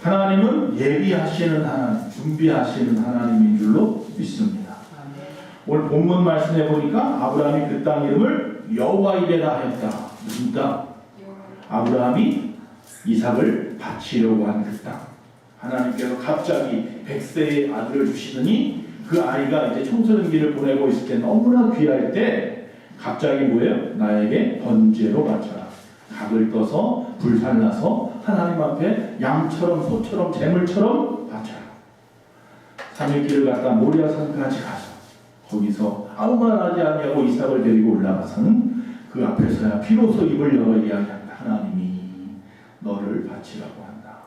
하나님은 예비하시는 하나님, 준비하시는 하나님인 줄로 믿습니다. 오늘 본문 말씀해 보니까 아브라함이 그 땅 이름을 여호와 이레라 하였다. 무슨 땅? 아브라함이 이삭을 바치려고 한 그 땅. 하나님께서 갑자기 100세의 아들을 주시더니 그 아이가 이제 청소년기를 보내고 있을 때 너무나 귀할 때 갑자기 뭐예요? 나에게 번제로 바쳐라. 각을 떠서 불살라서 하나님 앞에 양처럼 소처럼 제물처럼 바쳐라. 3일 길을 갔다 모리아산까지 가서 거기서 아무 말 하지 아니하고 이삭을 데리고 올라가서는 그 앞에서야 비로소 입을 열어 이야기한다. 하나님이 너를 바치라고 한다.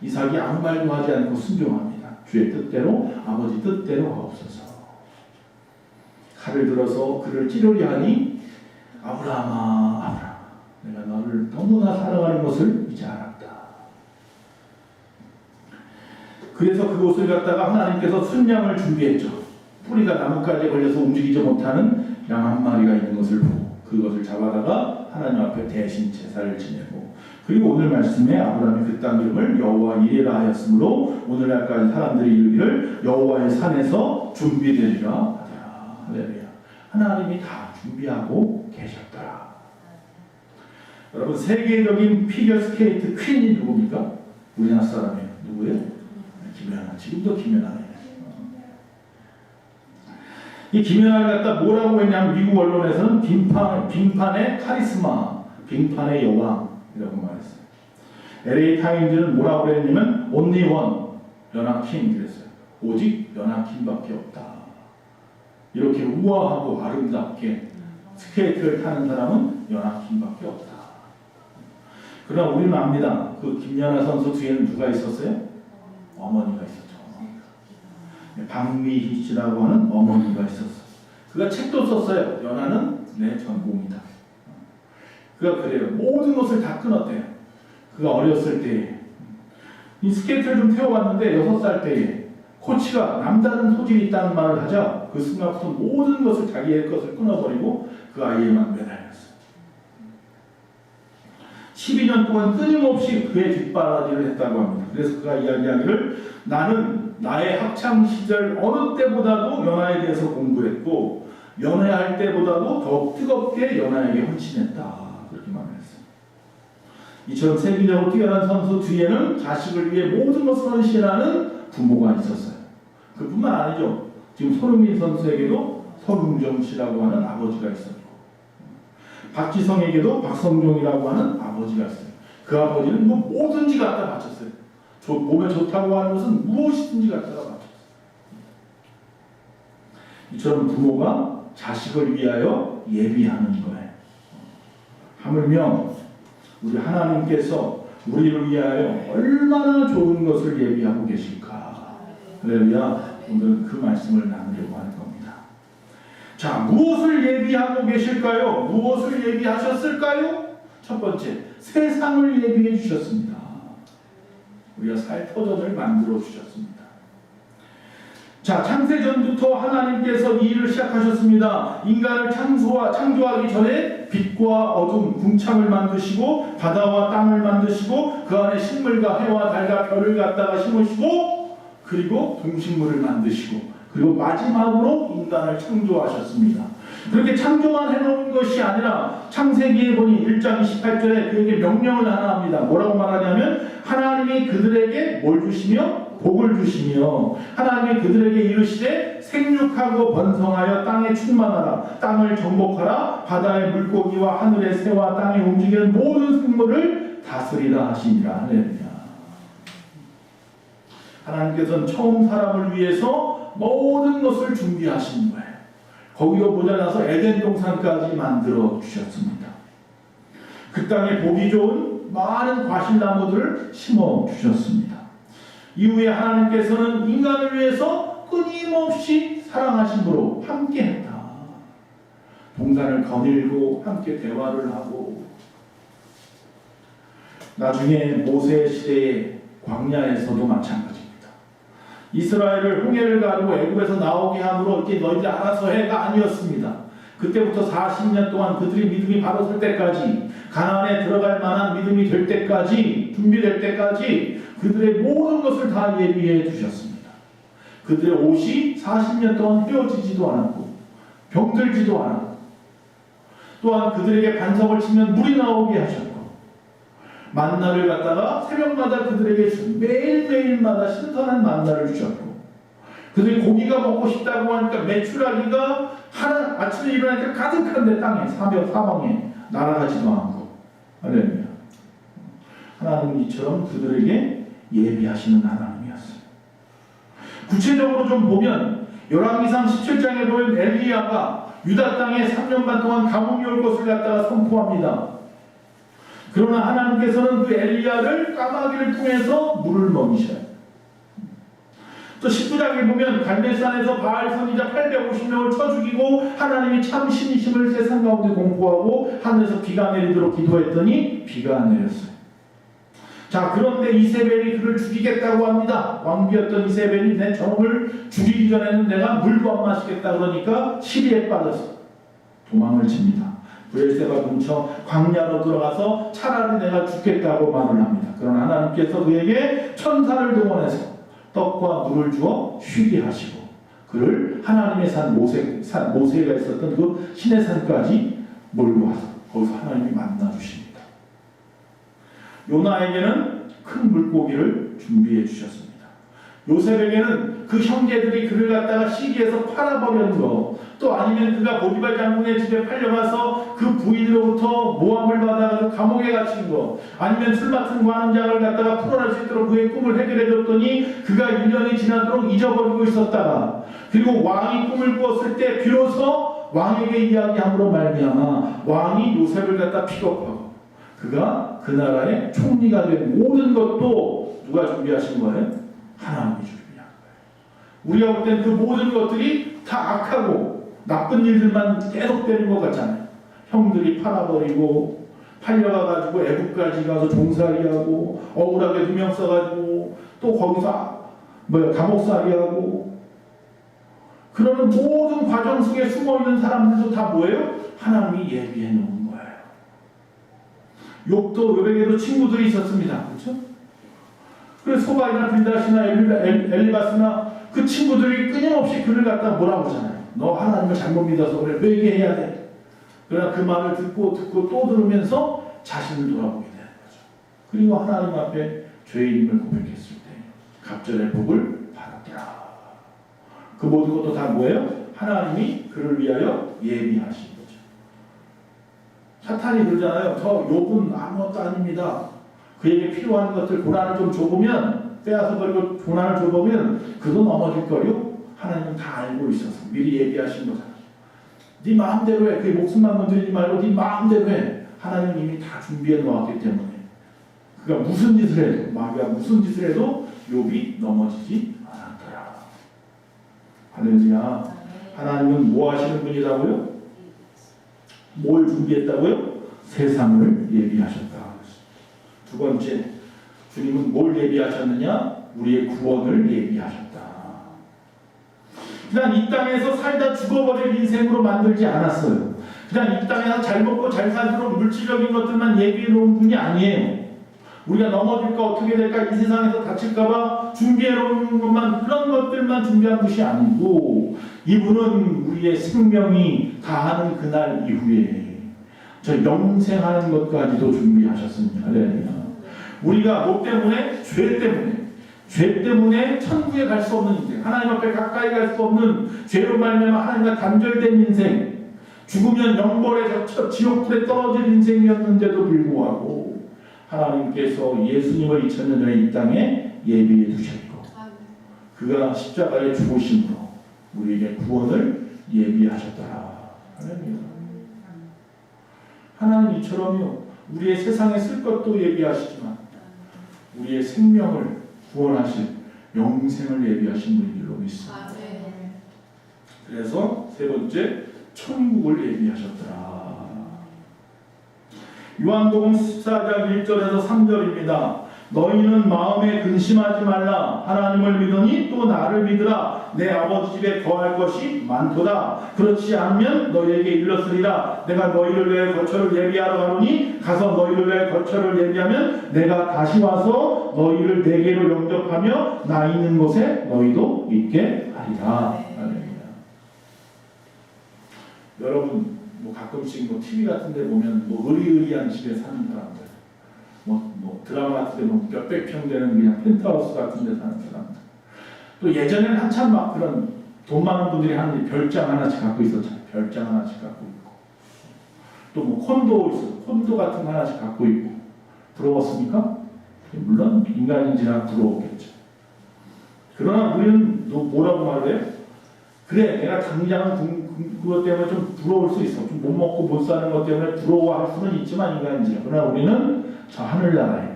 이삭이 아무 말도 하지 않고 순종합니다. 주의 뜻대로 아버지 뜻대로 하옵소서. 칼을 들어서 그를 찌르려 하니 아브라함아 아브라함아 내가 너를 너무나 사랑하는 것을 이제 알았다. 그래서 그곳을 갖다가 하나님께서 순양을 준비했죠. 뿌리가 나뭇가지에 걸려서 움직이지 못하는 양 한 마리가 있는 것을 보고 그것을 잡아다가 하나님 앞에 대신 제사를 지내고 그리고 오늘 말씀에 아브라함이 그 땅 이름을 여호와 이레라 하였으므로 오늘날까지 사람들이 이르기를 여호와의 산에서 준비되리라 하더라. 할렐루야. 하나님이 다 준비하고 계셨더라. 여러분 세계적인 피겨스케이트 퀸이 누굽니까? 우리나라 사람이에요. 누구예요? 김연아. 지금도 김연아예요. 이 김연아를 갖다 뭐라고 했냐면 미국 언론에서는 빙판의 카리스마, 빙판의 여왕이라고 말했어요. LA 타임즈는 뭐라고 그랬냐면 only one, 연하킴 그랬어요. 오직 연하킴밖에 없다. 이렇게 우아하고 아름답게 스케이트를 타는 사람은 연하킴밖에 없다. 그러나 우리는 압니다. 그 김연아 선수 뒤에는 누가 있었어요? 어머니가 있었죠. 박미희 씨라고 하는 어머니가 있었어요. 그가 책도 썼어요. 연하는 내 전공이다. 그가 그래요. 모든 것을 다 끊었대요. 그가 어렸을 때에 이 스케이트를 좀 태워봤는데 6살 때에 코치가 남다른 소질이 있다는 말을 하자 그 순간부터 모든 것을 자기의 것을 끊어버리고 그 아이에만 매달렸어요. 12년 동안 끊임없이 그의 뒷바라지를 했다고 합니다. 그래서 그가 이야기하기를 나는 나의 학창시절 어느 때보다도 연하에 대해서 공부했고 연애할 때보다도 더 뜨겁게 연하에게 헌신했다. 그렇게 말했어요. 이처럼 세계적으로 뛰어난 선수 뒤에는 자식을 위해 모든 것을 헌신하는 부모가 있었어요. 그뿐만 아니죠. 지금 손흥민 선수에게도 서른정 씨라고 하는 아버지가 있었고 박지성에게도 박성종이라고 하는 아버지가 있어요. 그 아버지는 뭐 뭐든지 갖다 바쳤어요. 몸에 좋다고 하는 것은 무엇이든지 갖다가 바쳤어요. 이처럼 부모가 자식을 위하여 예비하는 거예요. 하물며 우리 하나님께서 우리를 위하여 얼마나 좋은 것을 예비하고 계실까. 할렐루야. 오늘 그 말씀을 나누려고 하는 겁니다. 자, 무엇을 예비하고 계실까요? 무엇을 예비하셨을까요? 첫 번째, 세상을 예비해 주셨습니다. 우리가 살 터전을 만들어 주셨습니다. 자, 창세전부터 하나님께서 이 일을 시작하셨습니다. 인간을 창조하기 전에 빛과 어둠, 궁창을 만드시고 바다와 땅을 만드시고 그 안에 식물과 해와 달과 별을 갖다가 심으시고 그리고 동식물을 만드시고 그리고 마지막으로 인간을 창조하셨습니다. 그렇게 창조만 해놓은 것이 아니라 창세기에 보니 1장 28절에 그에게 명령을 하나 합니다. 뭐라고 말하냐면 하나님이 그들에게 뭘 주시며 복을 주시며 하나님이 그들에게 이르시되 생육하고 번성하여 땅에 충만하라 땅을 정복하라 바다의 물고기와 하늘의 새와 땅에 움직이는 모든 생물을 다스리라 하시니라. 할렐루야. 하나님께서는 처음 사람을 위해서 모든 것을 준비하신 거예요. 거기도 모자라서 에덴 동산까지 만들어 주셨습니다. 그 땅에 보기 좋은 많은 과실나무들을 심어 주셨습니다. 이후에 하나님께서는 인간을 위해서 끊임없이 사랑하심으로 함께했다. 동산을 거닐고 함께 대화를 하고 나중에 모세 시대의 광야에서도 마찬가지입니다. 이스라엘을 홍해를 가르고 애굽에서 나오게 함으로 이제 너희들 알아서 해가 아니었습니다. 그때부터 40년 동안 그들이 믿음이 바로 설 때까지 가나안에 들어갈 만한 믿음이 될 때까지 준비될 때까지 그들의 모든 것을 다 예비해 두셨습니다. 그들의 옷이 40년 동안 헤어지지도 않았고 병들지도 않았고, 또한 그들에게 반석을 치면 물이 나오게 하셨고, 만나를 갖다가 새벽마다 그들에게 매일매일마다 신선한 만나를 주셨고, 그들이 고기가 먹고 싶다고 하니까 메추라기가 아침에 일어나니까 가득한데 땅에 사방에 날아가지도 않고. 할렐루야. 하나님은 이처럼 그들에게 예비하시는 하나님이었어요. 구체적으로 좀 보면 열왕기상 17장에 보면 엘리야가 유다 땅에 3년 반 동안 가뭄이 올 것을 갖다가 선포합니다. 그러나 하나님께서는 그 엘리야를 까마귀를 통해서 물을 먹이셔요. 또 19장에 보면 갈멜산에서 바알 선지자 850명을 쳐 죽이고 하나님이 참 신이심을 세상 가운데 공포하고 하늘에서 비가 내리도록 기도했더니 비가 내렸어요. 자, 그런데 이세벨이 그를 죽이겠다고 합니다. 왕비였던 이세벨이 내 저놈을 죽이기 전에는 내가 물도 안 마시겠다 그러니까 시비에 빠져서 도망을 칩니다. 브엘세바 근처 광야로 들어가서 차라리 내가 죽겠다고 말을 합니다. 그러나 하나님께서 그에게 천사를 동원해서 떡과 물을 주어 쉬게 하시고 그를 하나님의 산 모세가 있었던 그 신의 산까지 몰고 와서 거기서 하나님이 만나 주십니다. 요나에게는 큰 물고기를 준비해 주셨습니다. 요셉에게는 그 형제들이 그를 갖다가 시기해서 팔아버리는 거, 또 아니면 그가 보디발 장군의 집에 팔려가서 그 부인으로부터 모함을 받아서 감옥에 갇힌 거, 아니면 술 맡은 관원장을 갖다가 풀어낼 수 있도록 그의 꿈을 해결해 줬더니 그가 1년이 지나도록 잊어버리고 있었다가, 그리고 왕이 꿈을 꾸었을 때 비로소 왕에게 이야기함으로 말미암아 왕이 요셉을 갖다 픽업하고 그가 그 나라의 총리가 된 모든 것도 누가 준비하신 거예요? 하나님이 준비한 거예요. 우리가 볼 땐 그 모든 것들이 다 악하고 나쁜 일들만 계속되는 것 같잖아요. 형들이 팔아버리고 팔려가가지고 애국까지 가서 종살이하고 억울하게 누명 써가지고 또 거기서 감옥살이하고 그러는 모든 과정 속에 숨어있는 사람들도 다 뭐예요? 하나님이 예비해 놓은 거예요. 욥에게도 친구들이 있었습니다. 그렇죠? 그래서 소발이나 빌다시나 엘리바스나 그 친구들이 끊임없이 그를 갖다 뭐라고 하잖아요. 너 하나님을 잘못 믿어서 그래. 회개해야 돼. 그러나 그 말을 듣고 또 들으면서 자신을 돌아보게 되는 거죠. 그리고 하나님 앞에 죄인임을 고백했을 때 갑절의 복을 받았더라. 그 모든 것도 다 뭐예요? 하나님이 그를 위하여 예비하신 거죠. 사탄이 그러잖아요. 저 욥은 아무것도 아닙니다. 그에게 필요한 것들 고난을 좀 줘보면 빼앗아 버리고 고난을 줘보면 그도 넘어질 거요. 하나님은 다 알고 있어서 미리 예비하신 거잖아요. 네 마음대로 해. 그게 목숨만 건드리지 말고 네 마음대로 해. 하나님은 이미 다 준비해 놓았기 때문에 그가 무슨 짓을 해도 마귀가 무슨 짓을 해도 욥이 넘어지지 않았더라. 할렐루야. 하나님은 뭐 하시는 분이라고요? 뭘 준비했다고요? 세상을 예비하셨다. 두 번째, 주님은 뭘 예비하셨느냐? 우리의 구원을 예비하셨다. 그냥 이 땅에서 살다 죽어버릴 인생으로 만들지 않았어요. 그냥 이 땅에서 잘 먹고 잘 살도록 물질적인 것들만 예비해 놓은 분이 아니에요. 우리가 넘어질까 어떻게 될까 이 세상에서 다칠까봐 준비해 놓은 것만 그런 것들만 준비한 것이 아니고 이분은 우리의 생명이 다하는 그날 이후에 저 영생하는 것까지도 준비하셨습니다. 네. 우리가 뭐 때문에? 죄 때문에 천국에 갈 수 없는 인생, 하나님 앞에 가까이 갈 수 없는 죄로 말미암아 하나님과 단절된 인생, 죽으면 영벌에 젖혀 지옥불에 떨어질 인생이었는데도 불구하고 하나님께서 예수님을 2000년 전에 이 땅에 예비해 두셨고 그가 십자가에 죽으심으로 우리에게 구원을 예비하셨더라. 하나님 이처럼요 우리의 세상에 쓸 것도 예비하시지만 우리의 생명을 구원하실 영생을 예비하신 분인 줄로 믿습니다. 그래서 세 번째 천국을 예비하셨더라. 요한복음 14장 1절에서 3절입니다. 너희는 마음에 근심하지 말라. 하나님을 믿으니 또 나를 믿으라. 내 아버지 집에 거할 것이 많도다. 그렇지 않으면 너희에게 일렀으리라. 내가 너희를 위해 거처를 예비하러 가노니 가서 너희를 위해 거처를 예비하면 내가 다시 와서 내가 너희를 내게로 영접하며 나 있는 곳에 너희도 있게 하리라. 할렐루야. 여러분 뭐 가끔씩 뭐 TV 같은 데 보면 뭐 의리의리한 집에 사는 사람들, 뭐 드라마 같은 데 몇백 평 되는 그냥 펜트하우스 같은 데 사는 사람들, 또 예전에는 한참 막 그런 돈 많은 분들이 하는 별장 하나씩 갖고 있었잖아요. 별장 하나씩 갖고 있고, 또 뭐 콘도 같은 거 하나씩 갖고 있고. 부러웠습니까? 물론 인간인지라 부러웠겠죠. 그러나 우리는 뭐라고 말해요? 그래, 내가 당장은 그것 때문에 좀 부러울 수 있어. 좀 못 먹고 못 사는 것 때문에 부러워할 수는 있지만 인간인지라. 그러나 우리는 저 하늘나라에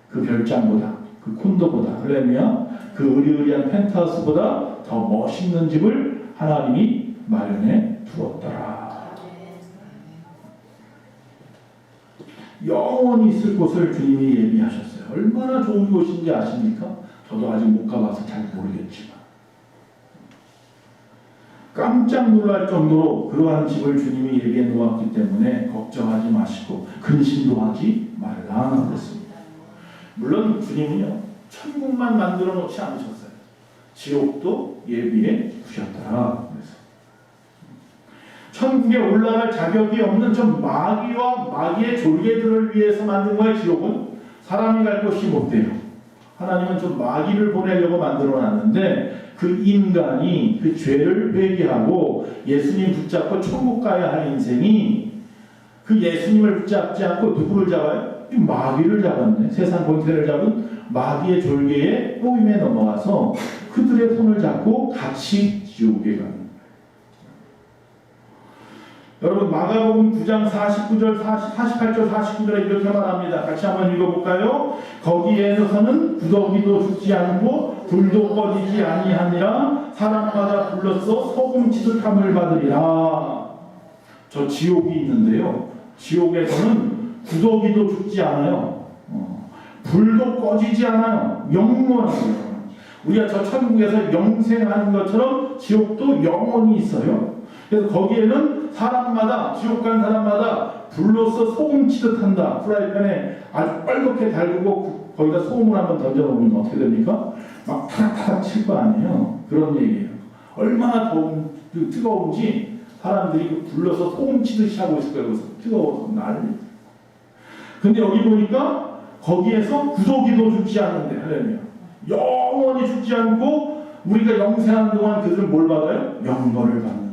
그 별장보다, 그 콘도보다, 그러면 그 의리의리한 펜트하우스보다 더 멋있는 집을 하나님이 마련해 두었더라. 영원히 있을 곳을 주님이 예비하셨어요. 얼마나 좋은 곳인지 아십니까? 저도 아직 못 가봐서 잘 모르겠지만 깜짝 놀랄 정도로 그러한 집을 주님이 예비해 놓았기 때문에 걱정하지 마시고 근심도 하지 말라 그랬습니다. 물론 주님은요, 천국만 만들어 놓지 않으셨어요. 지옥도 예비해 두셨더라. 그래서 천국에 올라갈 자격이 없는 좀 마귀와 마귀의 졸개들을 위해서 만든 거예요. 지옥은 사람이 갈 곳이 못 돼요. 하나님은 좀 마귀를 보내려고 만들어 놨는데 그 인간이 그 죄를 회개하고 예수님 붙잡고 천국 가야 할 인생이 그 예수님을 붙잡지 않고 누구를 잡아요? 마귀를 잡았네. 세상 권세를 잡은 마귀의 졸개의 꼬임에 넘어가서 그들의 손을 잡고 같이 지옥에 가는. 여러분 마가복음 9장 49절 48절 49절에 이렇게 말합니다. 같이 한번 읽어볼까요? 거기에서는 구더기도 죽지 않고 불도 꺼지지 아니하니라 사람마다 불로써 소금 치듯함을 받으리라. 저 지옥이 있는데요, 지옥에서는 구더기도 죽지 않아요. 불도 꺼지지 않아요. 영원하고요. 우리가 저 천국에서 영생하는 것처럼 지옥도 영원히 있어요. 그래서 거기에는 사람마다, 지옥 간 사람마다 불로써 소금 치듯 한다. 프라이팬에 아주 빨갛게 달구고 거기다 소금을 한번 던져놓으면 어떻게 됩니까? 막 타닥타닥 칠 거 아니에요. 그런 얘기예요. 얼마나 뜨거운지 사람들이 불러서 소금 치듯이 하고 있을 거예요. 그래서 뜨거워서 난리. 근데 여기 보니까 거기에서 구더기도 죽지 않는데, 할렐루야. 영원히 죽지 않고 우리가 영생하는 동안 그들은 뭘 받아요? 영벌을 받는다.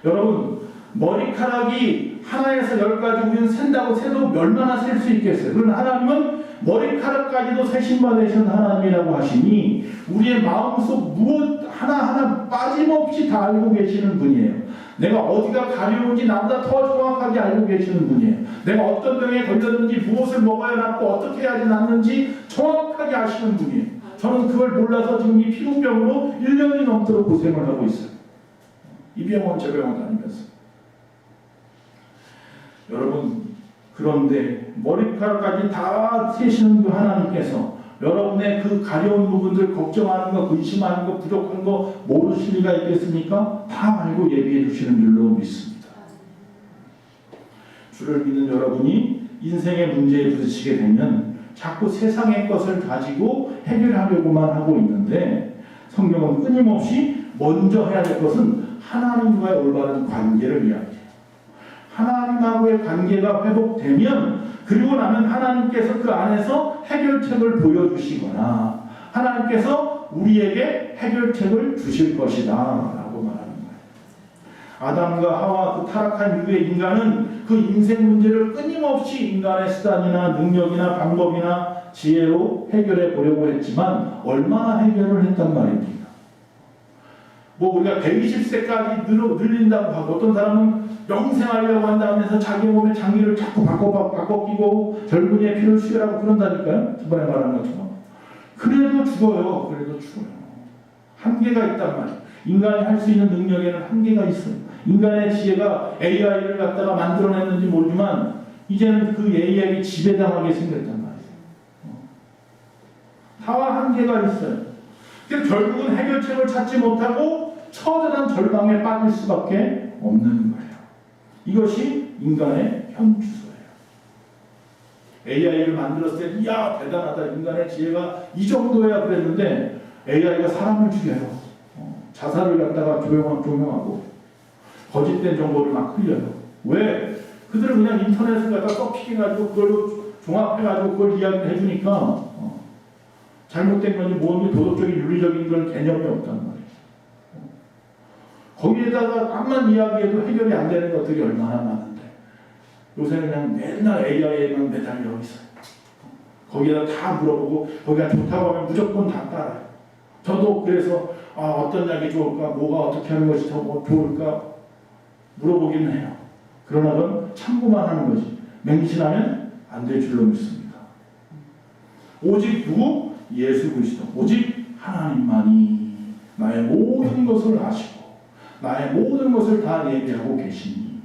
여러분 머리카락이 하나에서 10가지 우리는 샌다고 세도 얼마나 셀 수 있겠어요? 그러나 하나님은 머리카락까지도 세신바 되신 하나님이라고 하시니 우리의 마음속 무엇 하나하나 빠짐없이 다 알고 계시는 분이에요. 내가 어디가 가려운지 나보다 더 정확하게 알고 계시는 분이에요. 내가 어떤 병에 걸렸는지 무엇을 먹어야 낫고 어떻게 해야지 낫는지 정확하게 아시는 분이에요. 저는 그걸 몰라서 지금 이 피부병으로 1년이 넘도록 고생을 하고 있어요. 이 병원 저 병원 다니면서. 여러분 그런데 머리카락까지 다 세시는 그 하나님께서 여러분의 그 가려운 부분들 걱정하는 거, 근심하는 거, 부족한 거 모르실 리가 있겠습니까? 다 알고 예비해 주시는 줄로 믿습니다. 주를 믿는 여러분이 인생의 문제에 부딪히게 되면 자꾸 세상의 것을 가지고 해결하려고만 하고 있는데 성경은 끊임없이 먼저 해야 될 것은 하나님과의 올바른 관계를 이야기해요. 하나님하고의 관계가 회복되면 그리고 나면 하나님께서 그 안에서 해결책을 보여주시거나 하나님께서 우리에게 해결책을 주실 것이다 라고 말하는 거예요. 아담과 하와 그 타락한 이후의 인간은 그 인생 문제를 끊임없이 인간의 수단이나 능력이나 방법이나 지혜로 해결해 보려고 했지만 얼마나 해결을 했단 말입니다. 뭐 우리가 120세까지 늘린다고 하고 어떤 사람은 영생하려고 한다면서 자기 몸의 장기를 자꾸 바꿔 끼고 젊은이의 피를 수혈하고 그런다니까요. 저번에 말한 것처럼. 그래도 죽어요. 한계가 있단 말이에요. 인간이 할 수 있는 능력에는 한계가 있어요. 인간의 지혜가 AI를 갖다가 만들어냈는지 모르지만 이제는 그 AI가 지배당하게 생겼단 말이에요. 다 한계가 있어요. 그래서 결국은 해결책을 찾지 못하고 처절한 절망에 빠질 수밖에 없는 거예요. 이것이 인간의 현 주소예요. AI를 만들었을 때 이야 대단하다, 인간의 지혜가 이 정도야 그랬는데 AI가 사람을 죽여요. 자살을 갖다가 조명하고 거짓된 정보를 막 흘려요. 왜? 그들은 그냥 인터넷을 갖다 썩히해가지고 그걸로 종합해가지고 그걸 이야기를 해주니까 잘못된 건지 뭔지 도덕적인 윤리적인 그런 개념이 없단 말이에요. 거기에다가 암만 이야기해도 해결이 안 되는 것들이 얼마나 많은데 요새는 그냥 맨날 AI에만 매달려 있어요. 거기에다 다 물어보고 거기가 좋다고 하면 무조건 다 따라요. 저도 그래서 어떤 약이 좋을까, 뭐가 어떻게 하는 것이 더 좋을까 물어보기는 해요. 그러나 그건 참고만 하는 거지 맹신하면 안 될 줄로 믿습니다. 오직 누구? 예수 그리스도, 오직 하나님만이 나의 모든 것을 아시고 나의 모든 것을 다 예비하고 계시니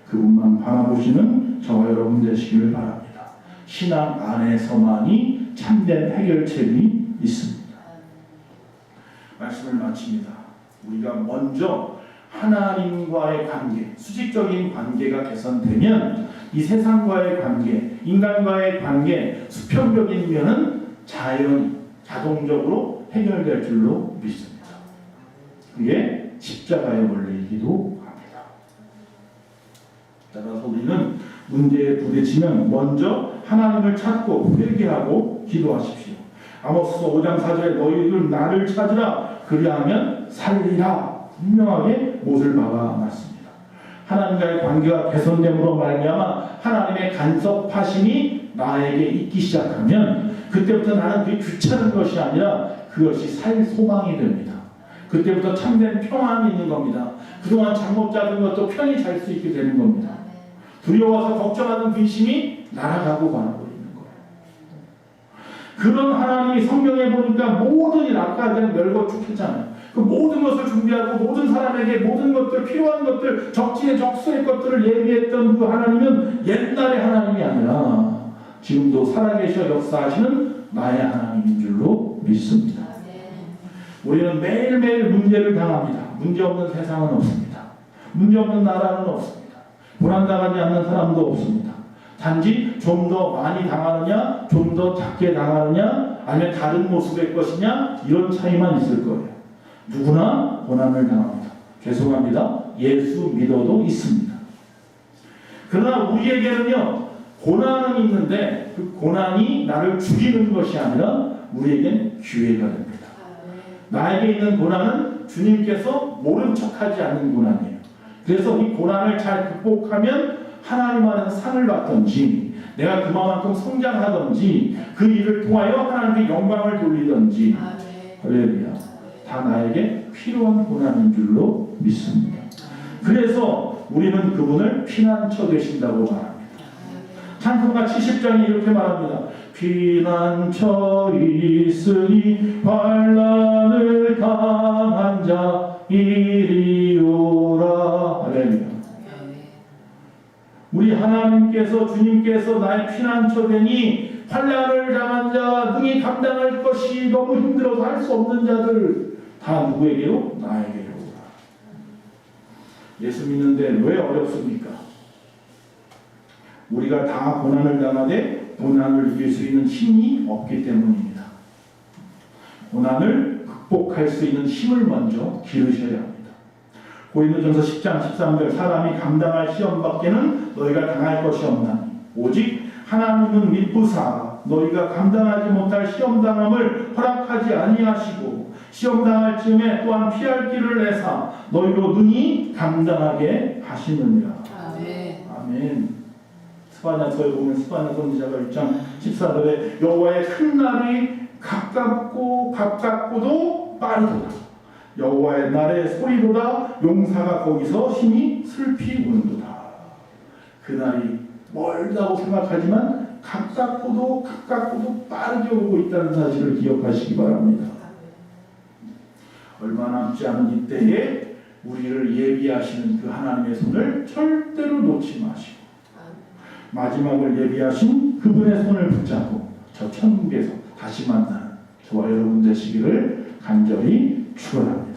그분만 바라보시는 저와 여러분 되시기를 바랍니다. 신앙 안에서만이 참된 해결책이 있습니다. 말씀을 마칩니다. 우리가 먼저 하나님과의 관계, 수직적인 관계가 개선되면 이 세상과의 관계, 인간과의 관계, 수평적인 면은 자동적으로 해결될 줄로 믿습니다. 그게 십자가의 원리이기도 합니다. 따라서 우리는 문제에 부딪히면 먼저 하나님을 찾고 회개하고 기도하십시오. 아모스 5장 4절에 너희들 나를 찾으라 그리하면 살리라 분명하게 못을 박아놨습니다. 하나님과의 관계가 개선됨으로 말미암아 하나님의 간섭하심이 나에게 있기 시작하면 그때부터 나는 그게 귀찮은 것이 아니라 그것이 살 소망이 됩니다. 그때부터 참된 평안이 있는 겁니다. 그동안 잠못 자던 것도 편히 잘 수 있게 되는 겁니다. 두려워서 걱정하는 근심이 날아가고 말아버리는 거예요. 그런 하나님이 성경에 보니까 모든 일, 아까 그냥 멸거 쭉 했잖아요. 그 모든 것을 준비하고 모든 사람에게 모든 것들, 필요한 것들, 적지에 적소의 것들을 예비했던 그 하나님은 옛날의 하나님이 아니라 지금도 살아계셔 역사하시는 나의 하나님인 줄로 믿습니다. 우리는 매일매일 문제를 당합니다. 문제 없는 세상은 없습니다. 문제 없는 나라는 없습니다. 고난당하지 않는 사람도 없습니다. 단지 좀 더 많이 당하느냐, 좀 더 작게 당하느냐, 아니면 다른 모습의 것이냐 이런 차이만 있을 거예요. 누구나 고난을 당합니다. 죄송합니다. 예수 믿어도 있습니다. 그러나 우리에게는요 고난은 있는데 그 고난이 나를 죽이는 것이 아니라 우리에겐 기회가 됩니다. 나에게 있는 고난은 주님께서 모른 척하지 않는 고난이에요. 그래서 이 고난을 잘 극복하면 하나님 안에서 상을 받든지 내가 그만큼 성장하든지 그 일을 통하여 하나님께 영광을 돌리든지 할렐루야 다 나에게 필요한 고난인 줄로 믿습니다. 그래서 우리는 그분을 피난처 되신다고 말합니다. 찬송가 70장이 이렇게 말합니다. 피난처 있으니 환난을 당한 자 이리오라. 할렐루야. 우리 하나님께서 주님께서 나의 피난처 되니 환난을 당한 자 능히 감당할 것이 너무 힘들어서 할 수 없는 자들 다 누구에게로? 나에게로. 예수 믿는데 왜 어렵습니까? 우리가 다 고난을 당하되 고난을 이길 수 있는 힘이 없기 때문입니다. 고난을 극복할 수 있는 힘을 먼저 기르셔야 합니다. 고린도전서 10장 13절 사람이 감당할 시험밖에는 너희가 당할 것이 없나니 오직 하나님은 미쁘사 너희가 감당하지 못할 시험당함을 허락하지 아니하시고 시험당할 즈음에 또한 피할 길을 내사 너희로 능히 감당하게 하시느니라. 아멘. 스바냐서에 보면 스바냐 선지자가 1장 14절에 여호와의 큰 날이 가깝고도 빠르도다. 여호와의 날의 소리보다 용사가 거기서 심히 슬피 우는도다. 그 날이 멀다고 생각하지만 가깝고도 빠르게 오고 있다는 사실을 기억하시기 바랍니다. 얼마 남지 않은 이때에 우리를 예비하시는 그 하나님의 손을 절대로 놓지 마시고 마지막을 예비하신 그분의 손을 붙잡고 저 천국에서 다시 만나는 저와 여러분 되시기를 간절히 축원합니다.